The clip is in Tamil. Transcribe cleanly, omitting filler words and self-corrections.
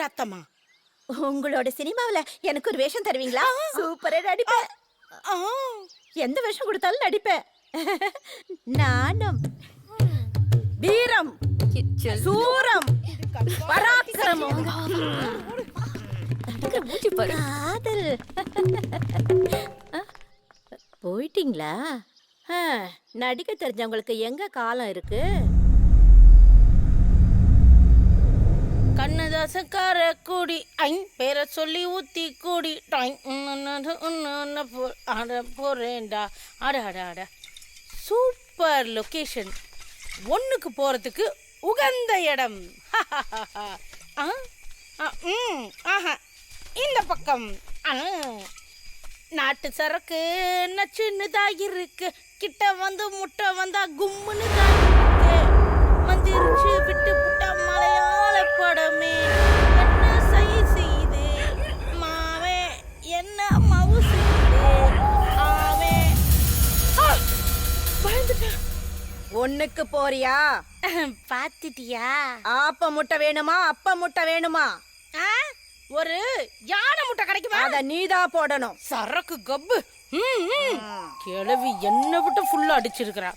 ரத்தமா? உங்களோட சினிமாவுல எனக்கு ஒரு வேஷம் தருவீங்களா? சூப்பரா நடிப்பேன். ஆ, எந்த வேஷம் கொடுத்தாலும் நடிப்பேன். நாணம், வீரம், சூரம், பராக்கிரமம், காதல். போயிட்டீங்களா? நடிக்க தெரிஞ்சவங்களுக்கு எங்க காலம் இருக்கு? கண்ணதாசன் காரக்குடி ஐ பேரை சொல்லி ஊத்தி கூடி போறேன்டா. அட அட அட, சூப்பர் லொகேஷன். ஒண்ணுக்கு போறதுக்கு உகந்த இடம். ஆ, ஆ, ஆஹா, இந்த பக்கம். நாட்டு சரக்கு நச்சுன்னுதான் இருக்கு. கிட்ட வந்து முட்டை வந்தா கும்முன்னு தான் இருக்கு. மந்திரிச்சு விட்டு புட்டா மலையாள படமே என்ன செய்து மாவே என்ன மவு செய்யுது ஆவே. பயந்துட்டேன். ஒண்ணுக்கு போறியா? பாத்துட்டியா? ஆப்ப முட்டை வேணுமா? அப்ப முட்டை வேணுமா? ஒரு யானை முட்டை கிடைக்குமா? அத நீதான் போடணும். சரக்கு கப்பு. கிழவி என்ன விட்டு ஃபுல்லா அடிச்சிருக்கிறா.